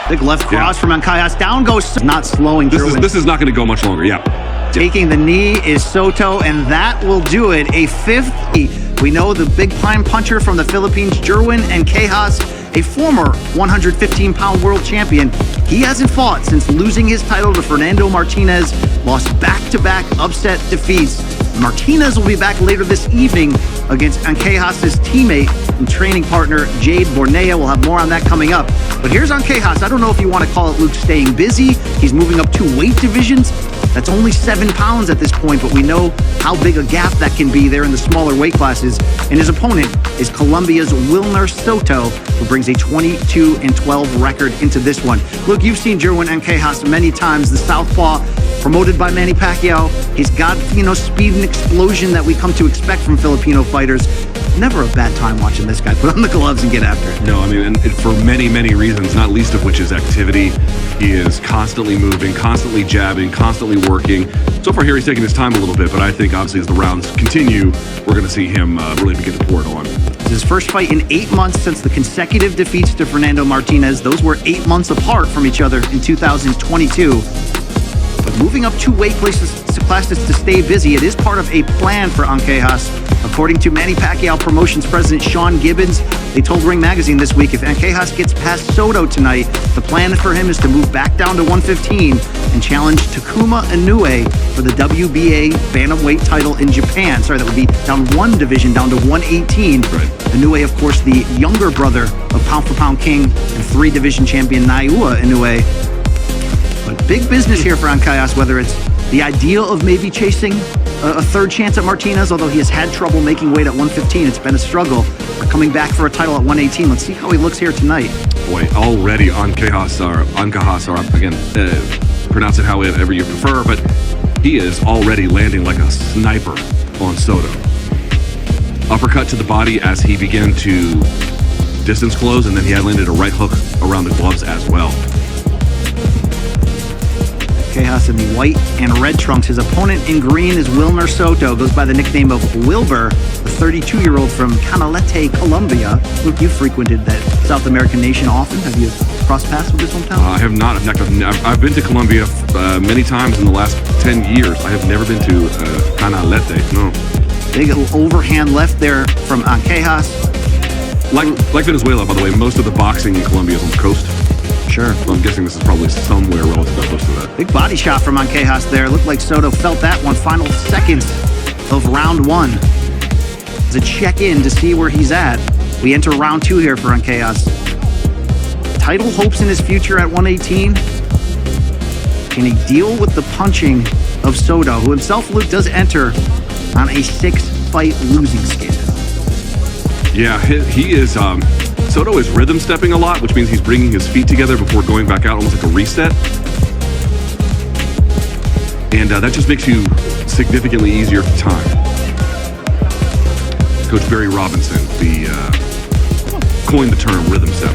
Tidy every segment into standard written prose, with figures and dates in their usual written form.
Big left cross from Ancajas. Down goes, not slowing Jerwin. This is not going to go much longer, Taking the knee is Soto, and that will do it. A 50. We know the big pine puncher from the Philippines, Jerwin Ancajas, a former 115-pound world champion. He hasn't fought since losing his title to Fernando Martinez, lost back-to-back upset defeats. Martinez will be back later this evening against Ancajas' teammate and training partner, Jade Bornea. We'll have more on that coming up. But here's Ancajas. I don't know if you want to call it Luke staying busy. He's moving up 2 weight divisions. That's only 7 pounds at this point, but we know how big a gap that can be there in the smaller weight classes. And his opponent is Colombia's Wilner Soto, who brings a 22-12 record into this one. Look, you've seen Jerwin Ancajas many times, the southpaw, promoted by Manny Pacquiao. He's got, speed and explosion that we come to expect from Filipino fighters. Never a bad time watching this guy put on the gloves and get after it. No, I mean, and for many, many reasons, not least of which is activity. He is constantly moving, constantly jabbing, constantly working. So far here, he's taking his time a little bit, but I think obviously as the rounds continue, we're going to see him really begin to pour it on. It's his first fight in 8 months since the consecutive defeats to Fernando Martinez. Those were 8 months apart from each other in 2022. But moving up 2 weight classes to stay busy, it is part of a plan for Ancajas. According to Manny Pacquiao Promotions President Sean Gibbons, they told Ring Magazine this week if Ancajas gets past Soto tonight, the plan for him is to move back down to 115 and challenge Takuma Inoue for the WBA bantamweight title in Japan. Sorry, that would be down 1 division, down to 118. Right. Inoue, of course, the younger brother of pound-for-pound king and 3-division champion Naoya Inoue. But big business here for Ancajas, whether it's the ideal of maybe chasing a third chance at Martinez, although he has had trouble making weight at 115. It's been a struggle. Or coming back for a title at 118. Let's see how he looks here tonight. Boy, already Ancajas, again, pronounce it however you prefer, but he is already landing like a sniper on Soto. Uppercut to the body as he began to distance close, and then he had landed a right hook around the gloves as well. Ancajas in the white and red trunks. His opponent in green is Wilner Soto, goes by the nickname of Wilbur, the 32-year-old from Canalete, Colombia. Luke, you frequented that South American nation often. Have you crossed paths with his hometown? I have not. I've been to Colombia many times in the last 10 years. I have never been to Canalete, no. Big overhand left there from Ancajas. Like Venezuela, by the way, most of the boxing in Colombia is on the coast. Sure. So I'm guessing this is probably somewhere relatively close to that. Big body shot from Ancajas there. Looked like Soto felt that one. Final seconds of round 1. It's a check-in to see where he's at. We enter round 2 here for Ancajas. Title hopes in his future at 118. Can he deal with the punching of Soto, who himself, Luke, does enter on a 6-fight losing skid? Yeah, he is... Soto is rhythm stepping a lot, which means he's bringing his feet together before going back out, almost like a reset. And that just makes you significantly easier to time. Coach Barry Robinson, coined the term rhythm step.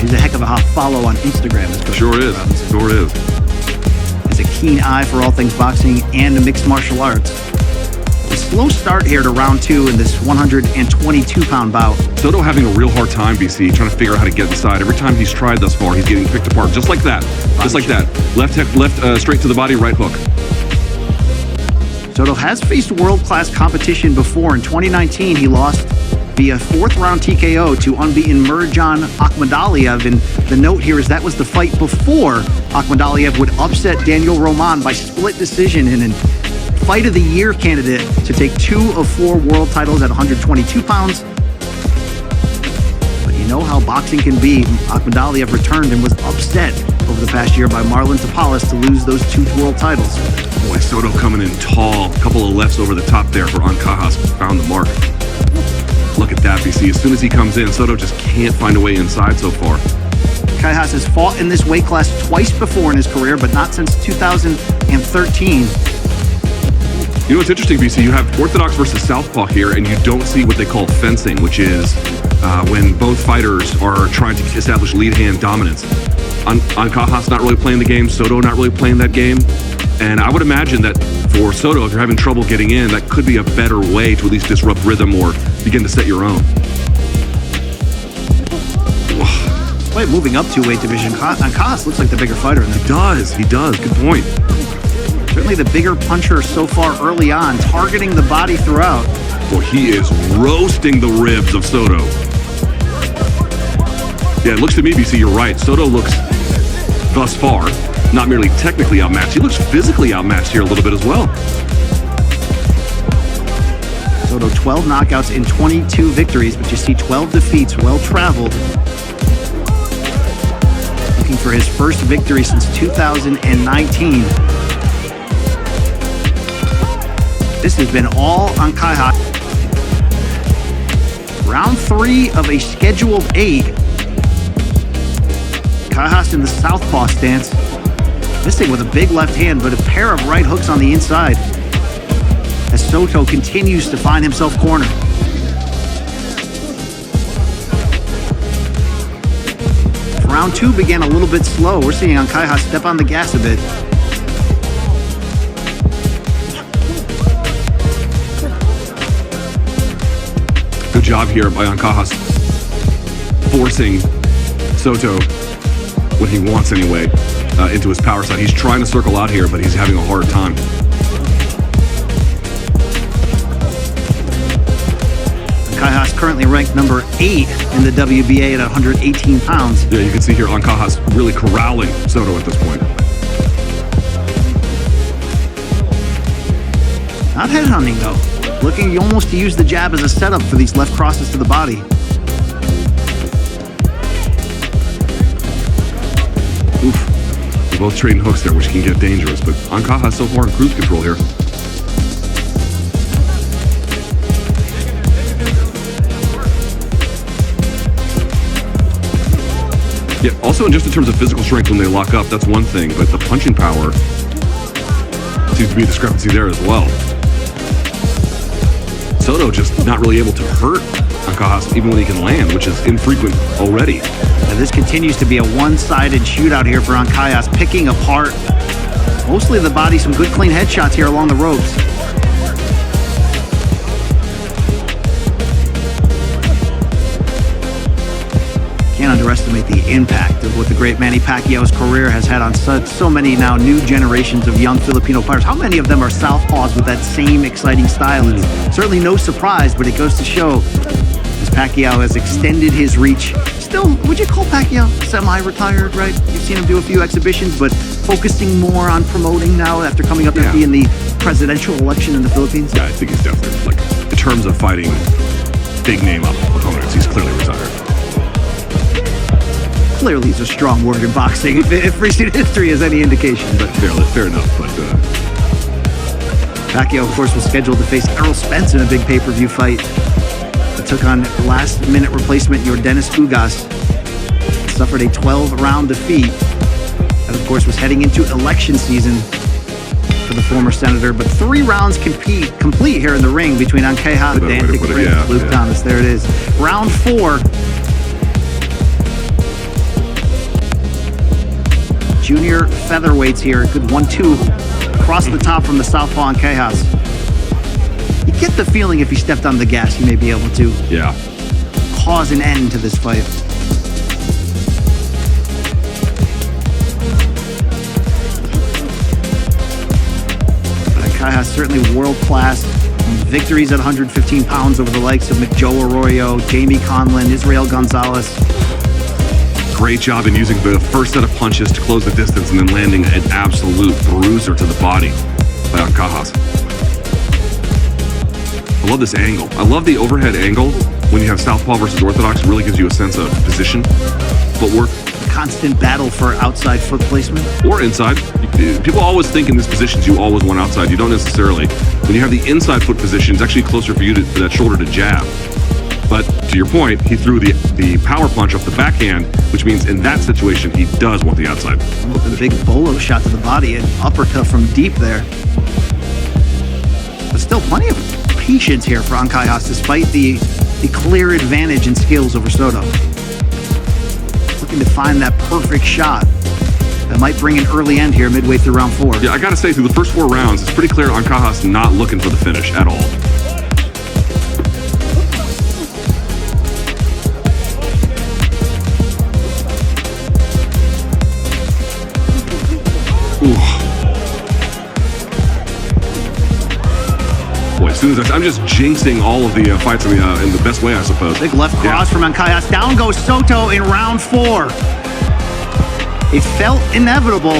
He's a heck of a hot follow on Instagram. Sure is. Sure is. Has a keen eye for all things boxing and mixed martial arts. A slow start here to round 2 in this 122-pound bout. Soto having a real hard time, BC, trying to figure out how to get inside. Every time he's tried thus far, he's getting picked apart. Just like that. Just like that. Left straight to the body, right hook. Soto has faced world-class competition before. In 2019, he lost via 4th-round TKO to unbeaten Mirjan Akhmadaliev. And the note here is that was the fight before Akhmadaliev would upset Daniel Roman by split decision in an Fight of the Year candidate to take 2 of 4 world titles at 122 pounds. But you know how boxing can be. Akhmadaliev returned and was upset over the past year by Marlon Tapales to lose those 2 world titles. Boy, Soto coming in tall. A couple of lefts over the top there for Ancajas. Found the mark. Look at that, BC. As soon as he comes in, Soto just can't find a way inside so far. Ancajas has fought in this weight class twice before in his career, but not since 2013. You know what's interesting, BC? You have orthodox versus southpaw here, and you don't see what they call fencing, which is when both fighters are trying to establish lead hand dominance. Ancajas not really playing the game, Soto not really playing that game. And I would imagine that for Soto, if you're having trouble getting in, that could be a better way to at least disrupt rhythm or begin to set your own. Despite moving up to weight division, Ancajas looks like the bigger fighter in this. He does. Good point. Certainly the bigger puncher so far early on, targeting the body throughout. Well, he is roasting the ribs of Soto. Yeah, it looks to me, BC, you're right. Soto looks, thus far, not merely technically outmatched, he looks physically outmatched here a little bit as well. Soto 12 knockouts in 22 victories, but you see 12 defeats, well traveled. Looking for his first victory since 2019. This has been all Ancajas. Round 3 of a scheduled 8. Ancajas in the southpaw stance. Missing with a big left hand, but a pair of right hooks on the inside. As Soto continues to find himself cornered. Round 2 began a little bit slow. We're seeing Ancajas step on the gas a bit. Good job here by Ancajas, forcing Soto, what he wants anyway, into his power side. He's trying to circle out here, but he's having a hard time. Ancajas currently ranked number 8 in the WBA at 118 pounds. Yeah, you can see here Ancajas really corralling Soto at this point. Not headhunting though. Looking almost to use the jab as a setup for these left crosses to the body. Oof. They're both trading hooks there, which can get dangerous, but Ancajas so far in cruise control here. Yeah, also just in terms of physical strength when they lock up, that's one thing, but the punching power seems to be a discrepancy there as well. Soto just not really able to hurt Ancajas even when he can land, which is infrequent already. And this continues to be a one-sided shootout here for Ancajas, picking apart mostly the body, some good clean headshots here along the ropes. Can't underestimate the impact of what the great Manny Pacquiao's career has had on so many now new generations of young Filipino fighters. How many of them are southpaws with that same exciting style? It's certainly no surprise, but it goes to show as Pacquiao has extended his reach. Still, would you call Pacquiao semi-retired, right? You've seen him do a few exhibitions, but focusing more on promoting now after coming up to be in the presidential election in the Philippines? Yeah, I think he's definitely, like, in terms of fighting big name opponents, he's clearly retired. Clearly is a strong word in boxing, if recent history is any indication. But fair enough. But Pacquiao, of course, was scheduled to face Errol Spence in a big pay-per-view fight. He took on last-minute replacement Yordenis Ugas. Suffered a 12-round defeat. And, of course, was heading into election season for the former senator. But 3 rounds complete here in the ring between Ancajas, Dante Cruz, Luke Thomas. There it is. Round 4. Junior featherweights here. Good 1-2 across the top from the southpaw Ancajas. You get the feeling if he stepped on the gas, he may be able to cause an end to this fight. But Ancajas certainly world-class. Victories at 115 pounds over the likes of McJoe Arroyo, Jamie Conlon, Israel Gonzalez. Great job in using the first set of punches to close the distance and then landing an absolute bruiser to the body by Ancajas. I love this angle. I love the overhead angle when you have southpaw versus orthodox. It really gives you a sense of position, footwork. Constant battle for outside foot placement. Or inside. People always think in these positions you always want outside. You don't necessarily. When you have the inside foot position, it's actually closer for you for that shoulder to jab. But to your point, he threw the power punch off the backhand, which means in that situation, he does want the outside. The big bolo shot to the body and uppercut from deep there. But still plenty of patience here for Ancajas, despite the clear advantage in skills over Soto. Looking to find that perfect shot that might bring an early end here midway through round 4. Yeah, I gotta say, through the first 4 rounds, it's pretty clear Ancajas not looking for the finish at all. as soon as I'm just jinxing all of the fights in the best way, I suppose. Big left cross from Ancajas. Down goes Soto in round 4. It felt inevitable.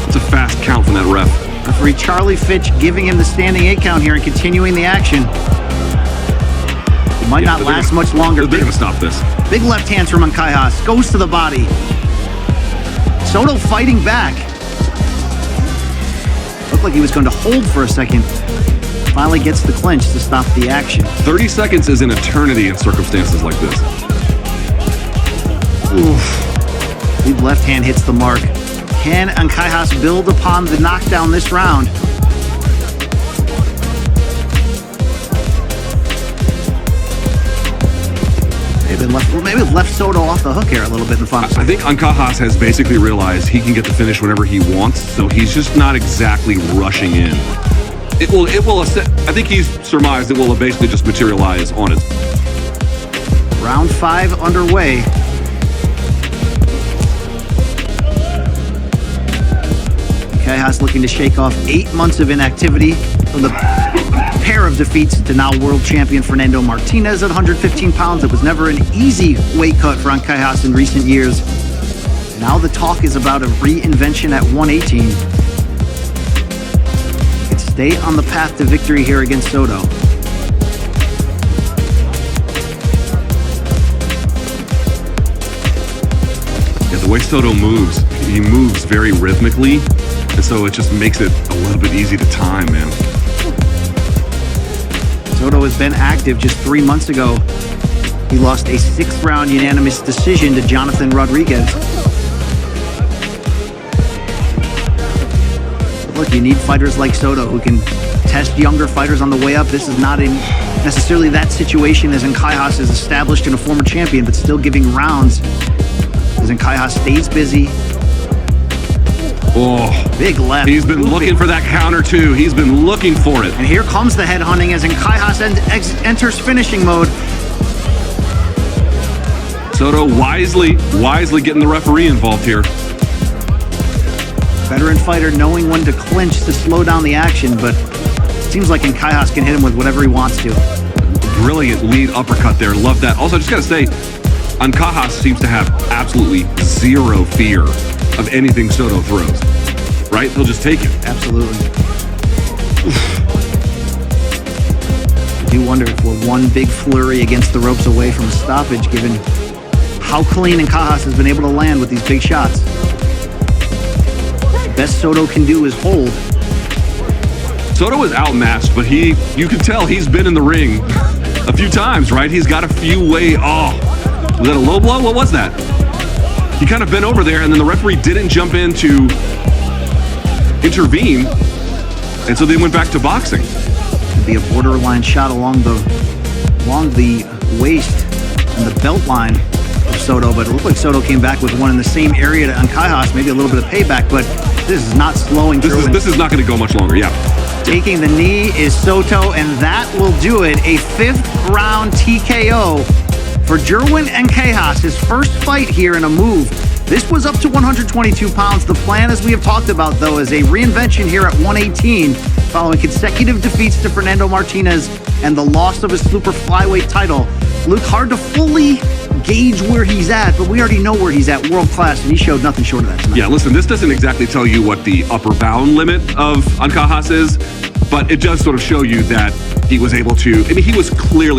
It's a fast count from that ref. Referee Charlie Fitch giving him the standing 8 count here and continuing the action. It might not last much longer. They're going to stop this. Big left hands from Ancajas. Goes to the body. Soto fighting back. Looked like he was going to hold for a second. Finally gets the clinch to stop the action. 30 seconds is an eternity in circumstances like this. Oof. Big left hand hits the mark. Can Ancajas build upon the knockdown this round? Maybe left Soto off the hook here a little bit in the final. I think Ancajas has basically realized he can get the finish whenever he wants, so he's just not exactly rushing in. It will. I think he's surmised it will basically just materialize on it. Round 5 underway. Ancajas looking to shake off 8 months of inactivity from the pair of defeats to now world champion Fernando Martinez at 115 pounds. It was never an easy weight cut for Ancajas in recent years. Now the talk is about a reinvention at 118. He could stay on the path to victory here against Soto. Yeah, the way Soto moves, he moves very rhythmically, and so it just makes it a little bit easy to time, man. Soto has been active. Just 3 months ago, he lost a 6th round unanimous decision to Jonathan Rodriguez. But look, you need fighters like Soto who can test younger fighters on the way up. This is not in necessarily that situation as Ancajas is established and a former champion, but still giving rounds as Ancajas stays busy. Oh, big left. He's been looking for that counter too. He's been looking for it. And here comes the head hunting as Ancajas enters finishing mode. Soto wisely getting the referee involved here. Veteran fighter knowing when to clinch to slow down the action, but it seems like Ancajas can hit him with whatever he wants to. Brilliant lead uppercut there. Love that. Also, I just got to say, Ancajas seems to have absolutely zero fear of anything Soto throws, right? He'll just take it. Absolutely. I do wonder if we're one big flurry against the ropes away from a stoppage, given how clean Ancajas has been able to land with these big shots. The best Soto can do is hold. Soto is outmatched, but you can tell he's been in the ring a few times, right? He's got a few was that a low blow? What was that? He kind of bent over there, and then the referee didn't jump in to intervene, and so they went back to boxing. Could be a borderline shot along the waist and the belt line of Soto, but it looked like Soto came back with one in the same area to Ancajas, maybe a little bit of payback, but this is not slowing through. This is not going to go much longer, yeah. Taking the knee is Soto, and that will do it. A 5th round TKO for Jerwin Ancajas, his first fight here in a move. This was up to 122 pounds. The plan, as we have talked about, though, is a reinvention here at 118, following consecutive defeats to Fernando Martinez and the loss of his super flyweight title. Luke, hard to fully gauge where he's at, but we already know where he's at, world class, and he showed nothing short of that tonight. Yeah, listen, this doesn't exactly tell you what the upper bound limit of Ancajas is, but it does sort of show you that he was able to, he was clearly